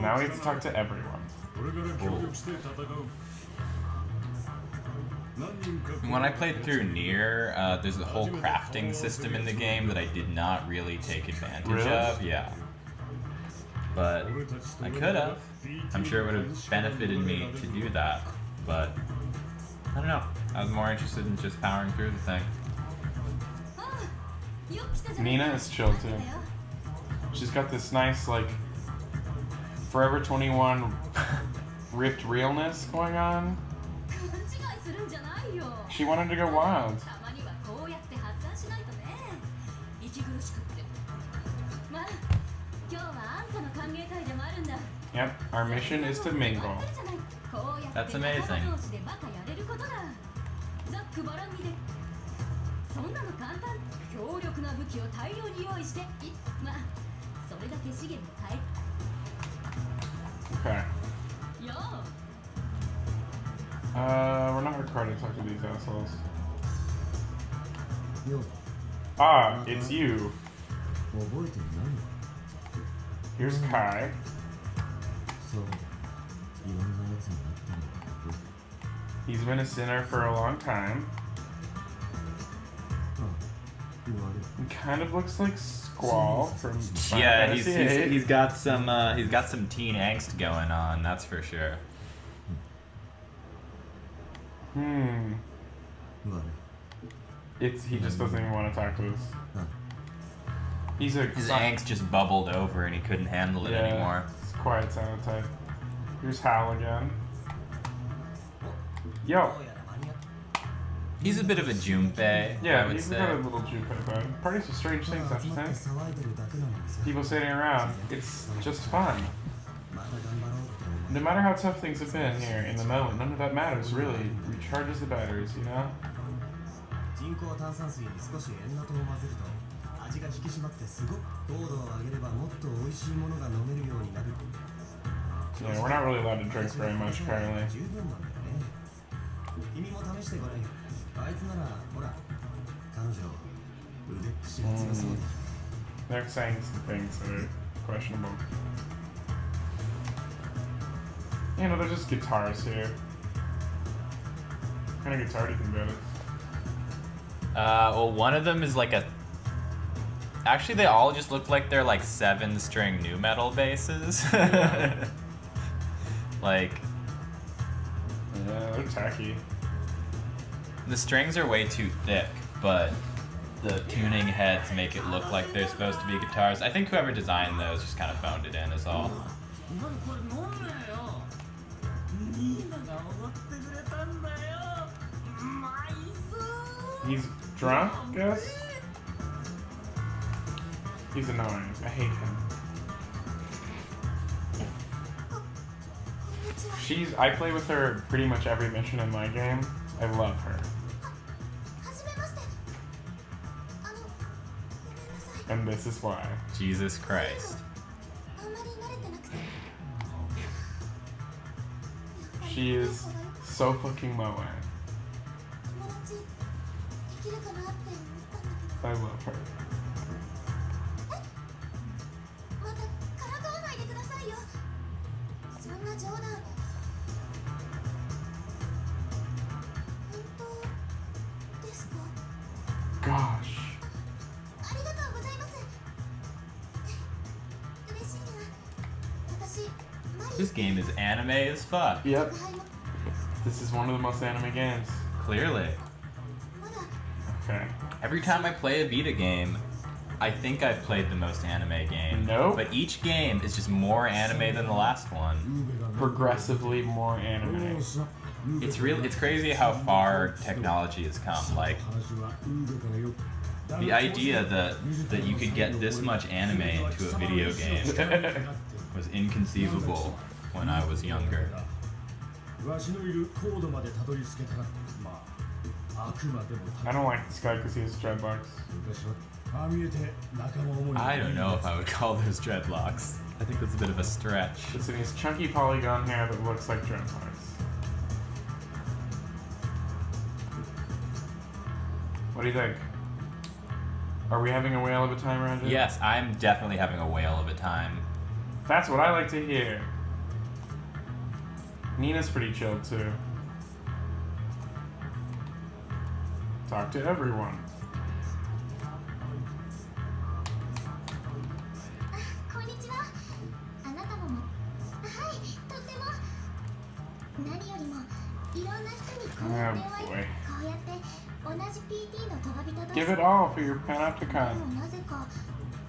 Now we need to talk to everyone. When I played through Nier, there's a whole crafting system in the game that I did not really take advantage of. Yeah. But I could have. I'm sure it would have benefited me to do that. But I don't know. I was more interested in just powering through the thing. Nina is chill too. She's got this nice, like, Forever 21 ripped realness going on. She wanted to go wild. Yep, our mission is to mingle. That's amazing. Okay. We're not required to talk to these assholes. Ah, it's you. Here's Kai. He's been a sinner for a long time. He kind of looks like Squall from Final Yeah, Fantasy he's got some teen angst going on, that's for sure. He just doesn't even want to talk to us. His angst just bubbled over and he couldn't handle it anymore. It's quiet sound type. Here's Hal again. Yo. He's a bit of a Junpei. Yeah, I would he's say. got a little Junpei vibe. Parties are strange things, don't you think? People sitting around, it's just fun. No matter how tough things have been here in the moment, none of that matters really. Recharges the batteries, you know? Yeah, we're not really allowed to drink very much, apparently. They're saying some things that are questionable. You know, they're just guitars here. What kind of guitar do you think that is? Well, one of them is like a... Actually, they all just look like they're like 7-string nu metal basses. Like... Yeah, they're tacky. The strings are way too thick, but the tuning heads make it look like they're supposed to be guitars. I think whoever designed those just kind of phoned it in is all. He's drunk, I guess? He's annoying. I hate him. I play with her pretty much every mission in my game. I love her. And this is why. Jesus Christ. She is so fucking moe. I love her. Gosh. This game is anime as fuck. Yep. This is one of the most anime games. Clearly. Okay. Every time I play a Vita game, I think I've played the most anime game. Nope. But each game is just more anime than the last one. Progressively more anime. It's crazy how far technology has come. Like, the idea that you could get this much anime into a video game was inconceivable when I was younger. I don't like this guy because he has dreadlocks. I don't know if I would call those dreadlocks. I think that's a bit of a stretch. It's in his chunky polygon hair that looks like dreadlocks. What do you think? Are we having a whale of a time around here? Yes, I'm definitely having a whale of a time. That's what I like to hear. Nina's pretty chill too. Talk to everyone. こんにちは。あなたも。はい、とっても。何よりもいろんな人にこうやってこうやって同じ PT のトガビタ同士。 Give it all for your Panopticon. でもなぜか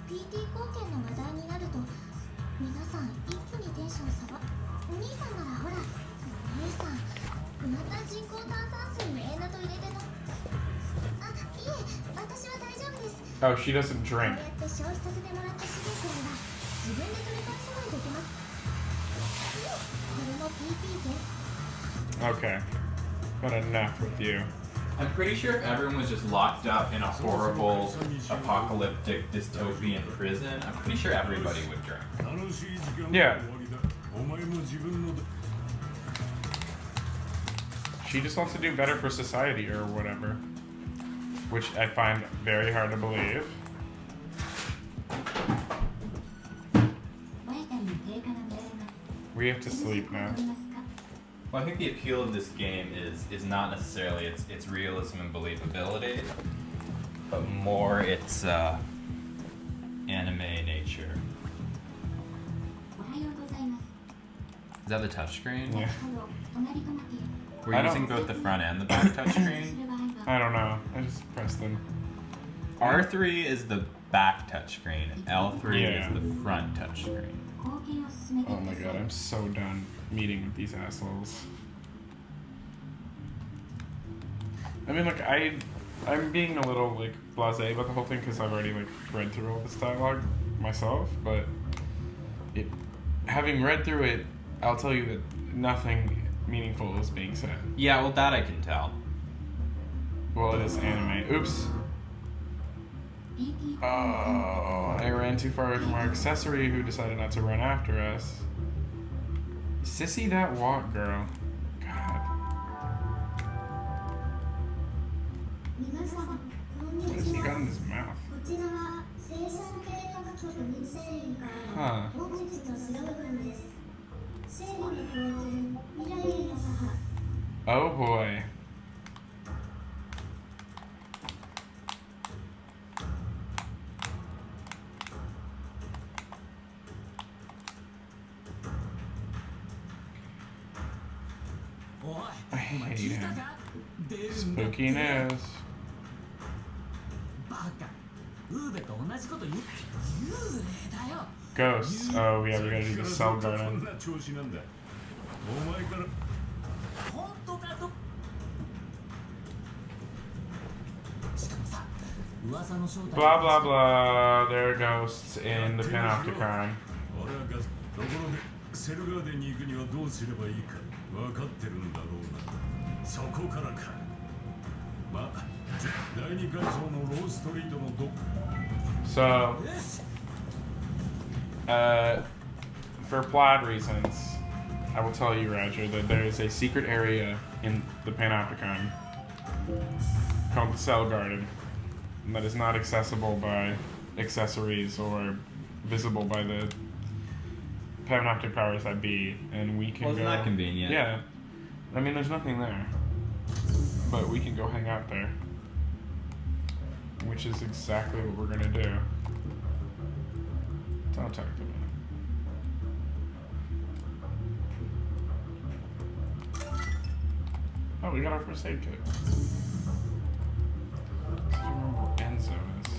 PT 貢献の話題になると皆さん一気にテンション下が。兄さんならほら、兄さんまた人工炭酸水のエナと入れてた。あ、いえ、私は大丈夫です。 Oh, she doesn't drink. こうやって消費させてもらった資源は自分で取り返せないといけます。これも PT で。 Okay. But enough with you. I'm pretty sure if everyone was just locked up in a horrible, apocalyptic, dystopian prison, I'm pretty sure everybody would drink. Yeah. She just wants to do better for society or whatever. Which I find very hard to believe. We have to sleep now. Well, I think the appeal of this game is not necessarily its realism and believability, but more its anime nature. Is that the touchscreen? Yeah. We're I using don't- both the front and the back touchscreen? I don't know. I just pressed them. R3 is the back touchscreen, and L3 Yeah. is the front touchscreen. Oh my god, I'm so done meeting with these assholes. I mean, like, I'm being a little, like, blasé about the whole thing because I've already, like, read through all this dialogue myself, but having read through it, I'll tell you that nothing meaningful is being said. Yeah, well, that I can tell. Well, it is anime. Oops. Oh, I ran too far away from our accessory who decided not to run after us. Sissy that walk, girl. God. What has he got in his mouth? Huh. Oh boy. I hate him. Spooky news. Ghosts. Oh yeah, we gotta do the cell garden. Blah blah blah. There are ghosts in the Panopticon. セルガーデンに行くにはどうすればいいか分かってるんだろうな。そこからか。まあ、第二階層のローストリートのど。So, for plot reasons, I will tell you, Roger, that there is a secret area in the Panopticon called the Cell Garden that is not accessible by accessories or visible by the Panoptic powers that be, and we can Well, go. isn't that convenient? Yeah, I mean, there's nothing there, but we can go hang out there, which is exactly what we're gonna do. Don't talk to me. Oh, we got our first aid kit. I don't remember where Enzo is.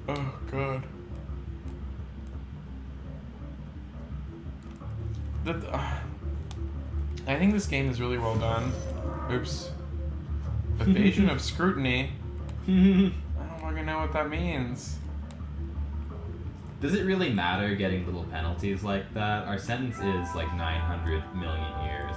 Oh, God. I think this game is really well done. Oops. Evasion of scrutiny. I don't fucking know what that means. Does it really matter getting little penalties like that? Our sentence is like 900 million years.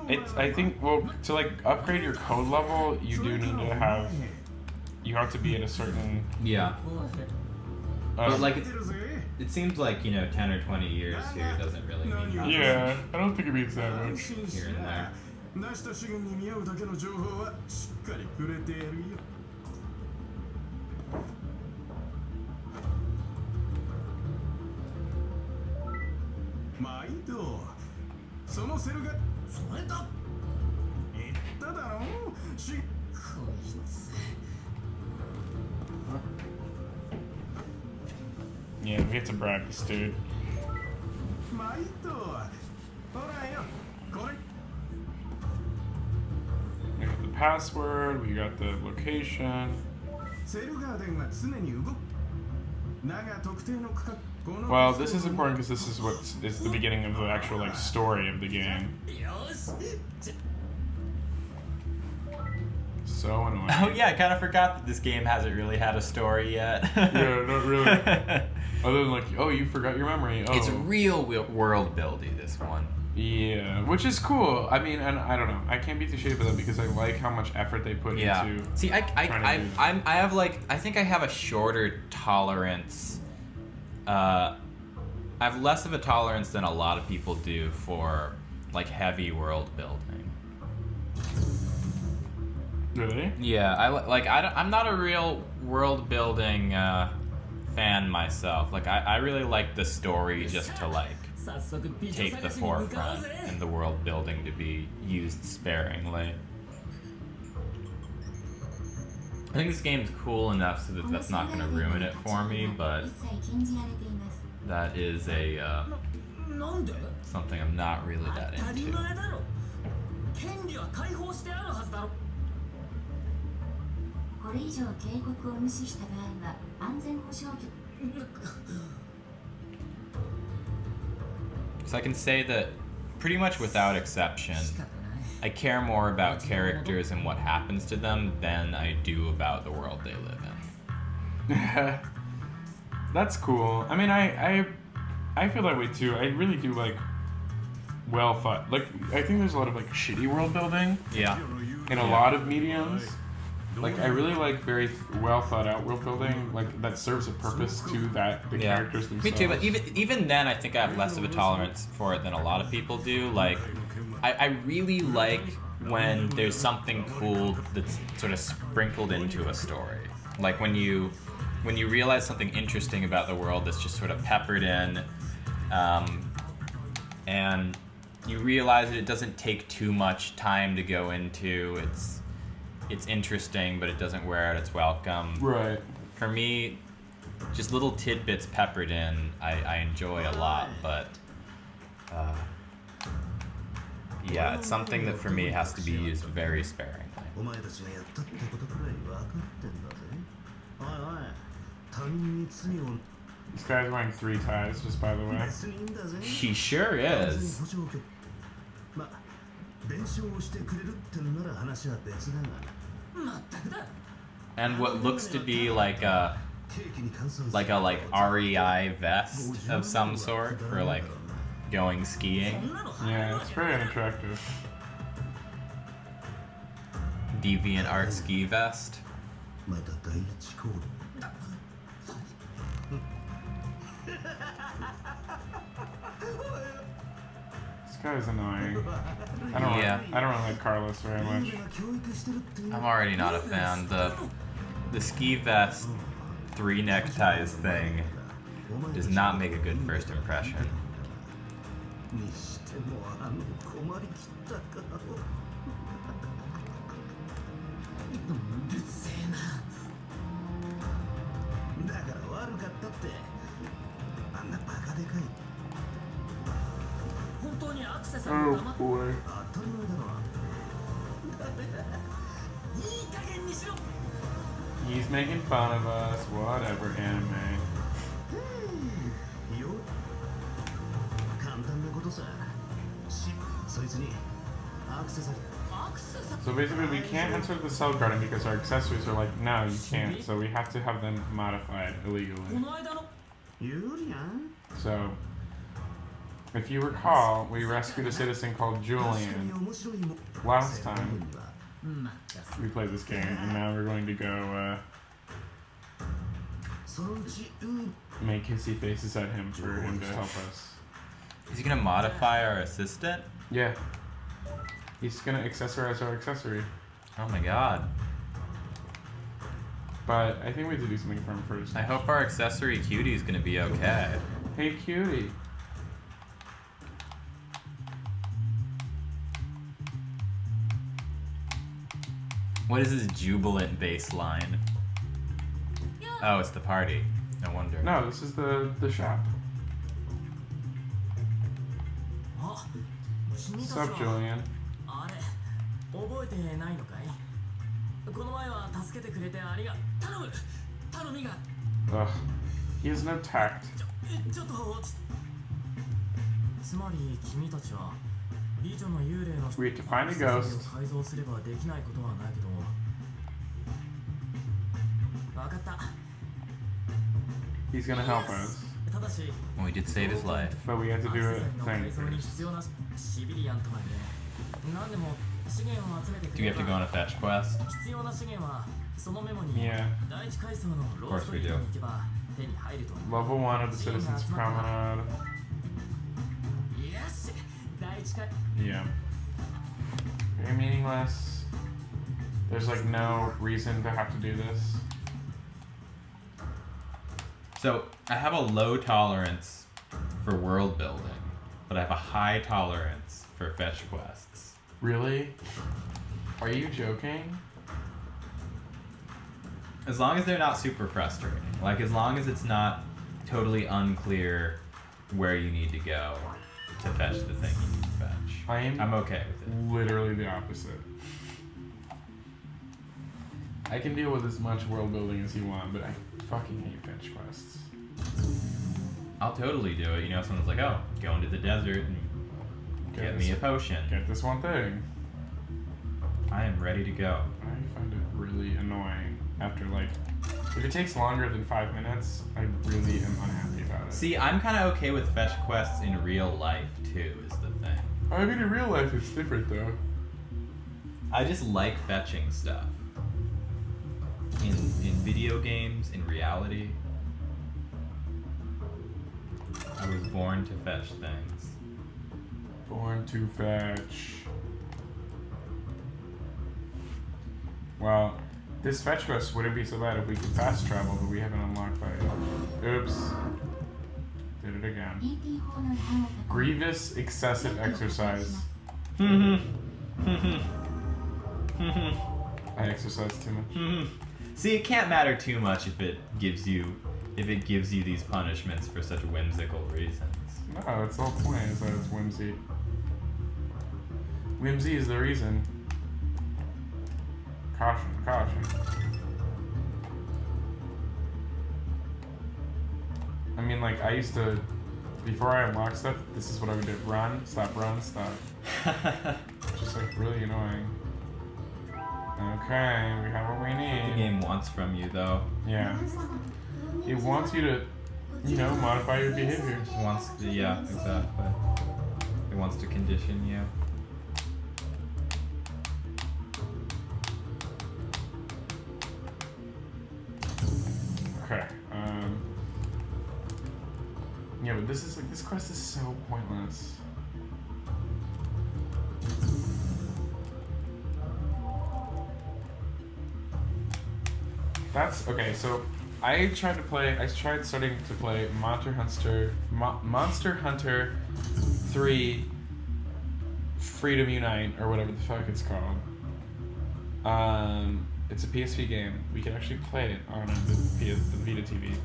It's, I think, well, to like upgrade your code level, you do need to have, you have to be at a certain, Yeah. But like it seems like 10 or 20 years here doesn't really mean much. Yeah, I don't think it means that much. Here and there. 成した資源に見合うだけの情報はしっかりくれてやるよ。毎度そのセルがそれだ言っただろこいつ Yeah, we get to brag this dude. 毎度ほらよこれ We got the password, we got the location. セルガーデンは常に動くだが特定の区画 Well, this is important because this is what is the beginning of the actual like story of the game. So annoying. Oh yeah, I kind of forgot that this game hasn't really had a story yet. Yeah, not really. Other than like, oh, you forgot your memory. Oh. It's real world building, this one. Yeah, which is cool. I mean, and I don't know. I can't be too shady about that because I like how much effort they put into. See, I have like I think I have a shorter tolerance. I have less of a tolerance than a lot of people do for like heavy world building. Really? Yeah, I'm not a real world building fan myself. Like I really like the story just to like take the forefront and the world building to be used sparingly. I think this game's cool enough so that that's not going to ruin it for me, but that is a something I'm not really that into. これ以上警告を無視した場合は安全保障局 So I can say that pretty much without exception, I care more about characters and what happens to them than I do about the world they live in. That's cool. I mean, I feel that way too. I really do like well thought. Like I think there's a lot of like shitty world building. Yeah. In a lot of mediums. Like I really like very well thought out world building, like that serves a purpose to the characters themselves. Me too, but even then I think I have less of a tolerance for it than a lot of people do. Like I really like when there's something cool that's sort of sprinkled into a story. Like when you realize something interesting about the world that's just sort of peppered in, and you realize that it doesn't take too much time to go into. It's interesting, but it doesn't wear out its welcome. Right. For me, just little tidbits peppered in, I enjoy a lot, but yeah, it's something that for me has to be used very sparingly. This guy's wearing 3 ties, just by the way. He sure is. And what looks to be like a REI vest of some sort for like going skiing. Yeah, it's very unattractive. Deviant art ski vest. This guy's annoying. I don't really like Carlos very much. I'm already not a fan. The ski vest 3 neckties thing does not make a good first impression. Oh boy. He's making fun of us. Whatever, anime. So basically we can't enter the cell garden because our accessories are like, no, you can't. So we have to have them modified illegally. So, if you recall, we rescued a citizen called Julian last time we played this game, and now we're going to go make kissy faces at him for him to help us. Is he gonna modify our assistant? Yeah. He's gonna accessorize our accessory. Oh my god. But I think we have to do something for him first. I hope our accessory cutie is gonna be okay. Hey, cutie. What is this jubilant bass line? Oh, it's the party. No wonder. No, this is the shop. What's up, Julian? Ugh. He has no tact. We have to find a ghost. He's gonna help us. Well, we did save his life. But we have to do a thing first. Do we have to go on a fetch quest? Yeah. Of course we do. Level 1 of the Citizens Promenade. Yeah. Very meaningless. There's like no reason to have to do this. So, I have a low tolerance for world building, but I have a high tolerance for fetch quests. Really? Are you joking? As long as they're not super frustrating. Like, as long as it's not totally unclear where you need to go to fetch the thing you need to fetch. I'm okay with it. Literally the opposite. I can deal with as much world building as you want, but I fucking hate fetch quests. I'll totally do it. You know, someone's like, oh, go into the desert and get me a potion. Get this one thing. I am ready to go. I find it really annoying after, like, if it takes longer than 5 minutes, I really am unhappy about it. See, I'm kind of okay with fetch quests in real life, too, is the thing. I mean, in real life, it's different, though. I just like fetching stuff. In video games, in reality, I was born to fetch things. Born to fetch. Well, this fetch quest wouldn't be so bad if we could fast travel, but we haven't unlocked that yet. Oops. Did it again. Grievous excessive exercise. I exercise too much. See, it can't matter too much if it gives you these punishments for such whimsical reasons. No, it's the whole point is that it's whimsy. Whimsy is the reason. Caution, caution. I mean, like, I used to, before I unlock stuff, this is what I would do. Run, stop. Just, like, really annoying. Okay, we have what we need. The game wants from you, though. Yeah. It wants you to, you know, modify your behavior. It wants to, yeah, exactly. It wants to condition you. Okay. Yeah, but this is like, this quest is so pointless. That's okay. So I tried starting to play Mosnter Hunter 3 Freedom Unite or whatever the fuck it's called. It's a PSP game. We can actually play it on the Vita TV.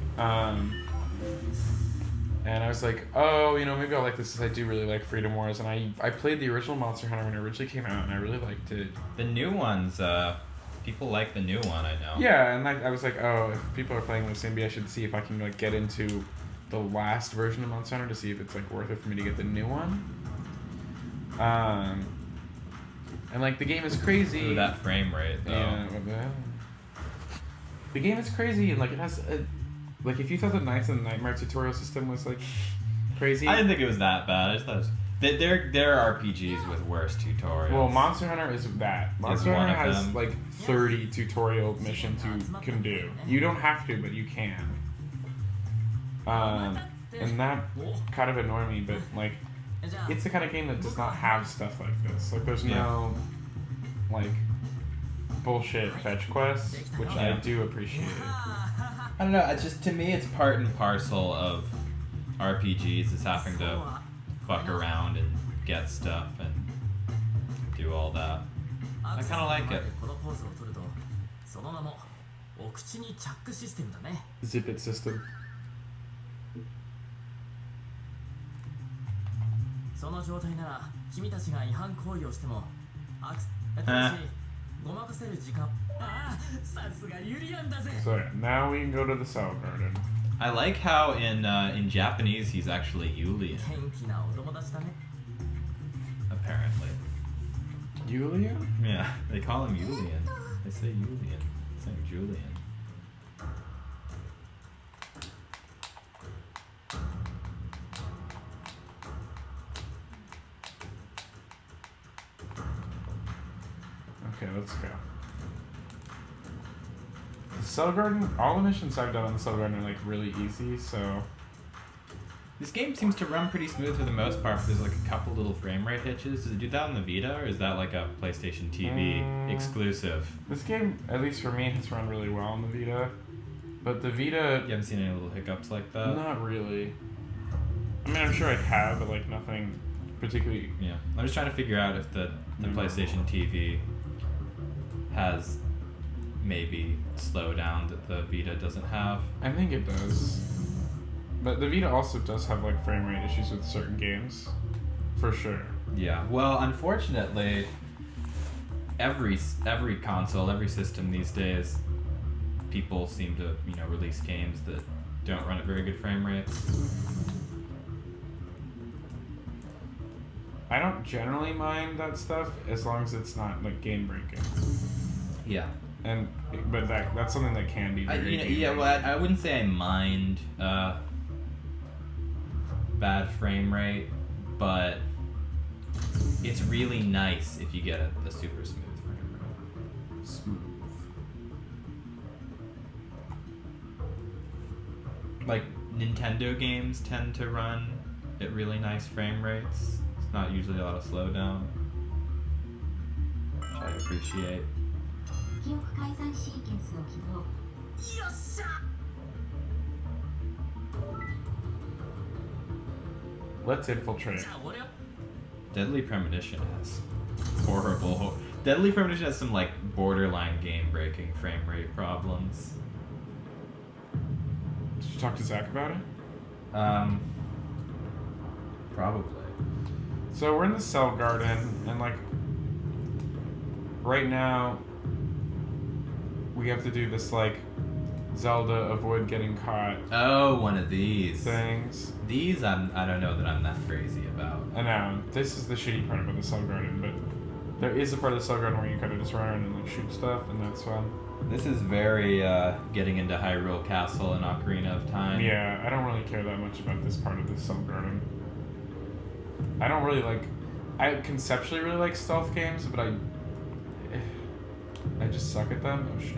And I was like, oh, you know, maybe I'll like this because I do really like Freedom Wars. And I played the original Monster Hunter when it originally came out, and I really liked it. The new ones, people like the new one, I know. Yeah, and like I was like, oh, if people are playing this, maybe I should see if I can like get into the last version of Monster Hunter to see if it's like worth it for me to get the new one. And like the game is crazy. Ooh, that frame rate though. Yeah, the game is crazy, and like it has like if you thought the Knights and the Nightmare tutorial system was like crazy. I didn't think it was that bad. I just thought there are RPGs with worse tutorials. Well, Monster Hunter is that. Monster Hunter has like 30 tutorial missions you can do. You don't have to, but you can. And that kind of annoyed me, but like, it's the kind of game that does not have stuff like this. Like, there's no, like, bullshit fetch quests, which I do appreciate. I don't know, it's just, to me, it's part and parcel of RPGs, is having to fuck around and get stuff and do all that. I kind of like it. Zip it system. So now we can go to the cell garden. I like how in Japanese he's actually Yulian. Apparently. Yulian? Yeah, they call him Yulian. They say Yulian. It's like Julian. Okay, let's go. The cell garden, all the missions I've done on the cell garden are like really easy, so... This game seems to run pretty smooth for the most part, but there's like a couple little frame rate hitches. Does it do that on the Vita, or is that like a PlayStation TV exclusive? This game, at least for me, has run really well on the Vita. But the Vita... You haven't seen any little hiccups like that? Not really. I mean, I'm sure I have, but like nothing particularly... Yeah. I'm just trying to figure out if the PlayStation TV has maybe slowdown that the Vita doesn't have. I think it does. But the Vita also does have like frame rate issues with certain games. For sure. Yeah. Well, unfortunately, every console, every system these days, people seem to, release games that don't run at very good frame rates. I don't generally mind that stuff as long as it's not like game breaking. Yeah. But that's something that can be very I wouldn't say I mind bad frame rate, but it's really nice if you get a super smooth frame rate. Smooth. Like, Nintendo games tend to run at really nice frame rates. It's not usually a lot of slowdown, which I appreciate. Let's infiltrate. Deadly Premonition has horrible... Deadly Premonition has some, like, borderline game-breaking frame rate problems. Did you talk to Zach about it? Probably. So we're in the cell garden, and like, right now, we have to do this like, Zelda avoid getting caught. Oh, one of these things. These I don't know that I'm that crazy about. I know. This is the shitty part about the cell garden, but there is a part of the cell garden where you kind of just run around and like shoot stuff, and that's fun. This is very getting into Hyrule Castle and Ocarina of Time. Yeah, I don't really care that much about this part of the cell garden. I don't really like... I conceptually really like stealth games, but I just suck at them. Oh shit.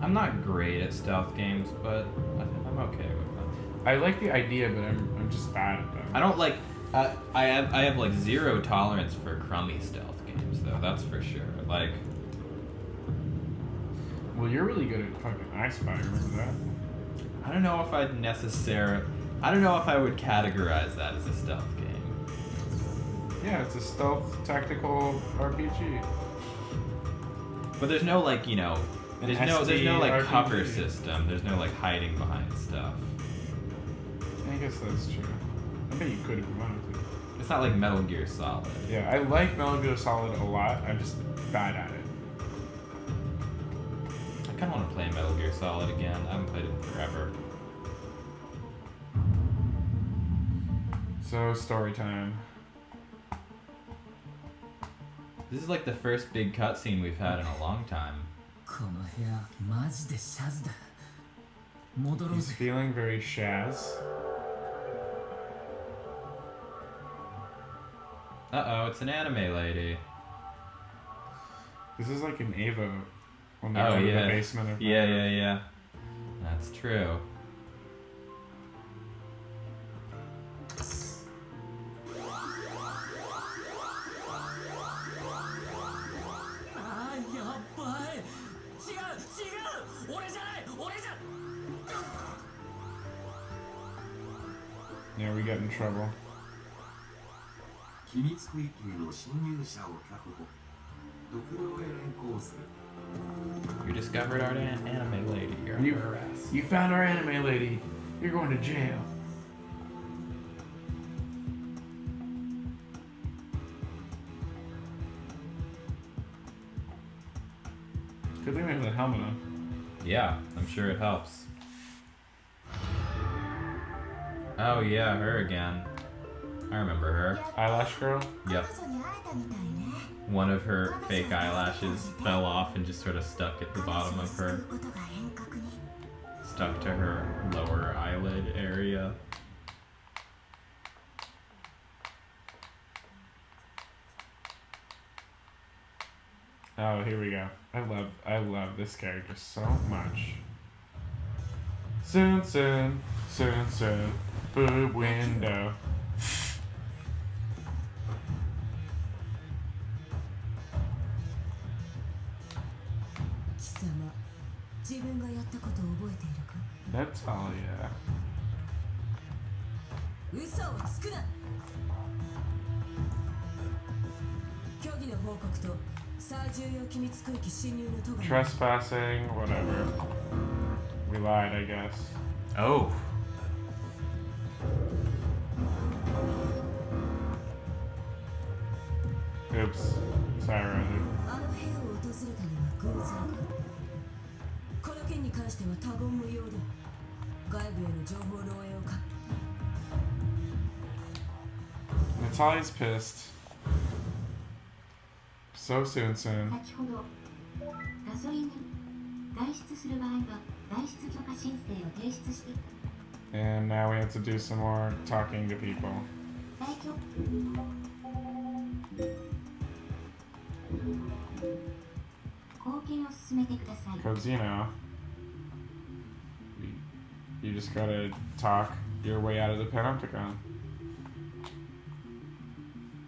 I'm not great at stealth games, but I'm okay with them. I like the idea, but I'm just bad at them. I don't like... I have like zero tolerance for crummy stealth games, though. That's for sure. Like... Well, you're really good at fucking I Spy, remember that? I don't know if I'd necessarily... I don't know if I would categorize that as a stealth game. Yeah, it's a stealth tactical RPG. But there's no like, there's no like RPG. cover system. There's no like hiding behind stuff. I guess that's true. I bet you could if you wanted to. It's not like Metal Gear Solid. Yeah, I like Metal Gear Solid a lot. I'm just bad at it. I kind of want to play Metal Gear Solid again. I haven't played it in forever. So, story time. This is like the first big cutscene we've had in a long time. He's feeling very Shaz. Uh-oh, it's an anime lady. This is like an Avo when they're in the basement of Yeah. That's true. Yeah, we get in trouble. 機密区域への侵入者を確保。独道へ連行する。 You discovered our anime lady. You're under arrest. You found our anime lady. You're going to jail. Good thing they have the helmet on. Yeah, I'm sure it helps. Oh yeah, her again. I remember her. Eyelash girl? Yep. One of her fake eyelashes fell off and just sort of stuck at the bottom of her. Stuck to her lower eyelid area. Oh, here we go. I love this character so much. Soon, boob window. That's all, yeah. Trespassing, whatever. We lied, I guess. Oh. Oops. Sorry, Roger. Natalia's pissed. So soon. 先ほどガソリンに外出する場合は外出許可申請を提出していた。 And now we have to do some more talking to people. 再挙貢献を進めてください。 Because, you know, you just gotta talk your way out of the Panopticon.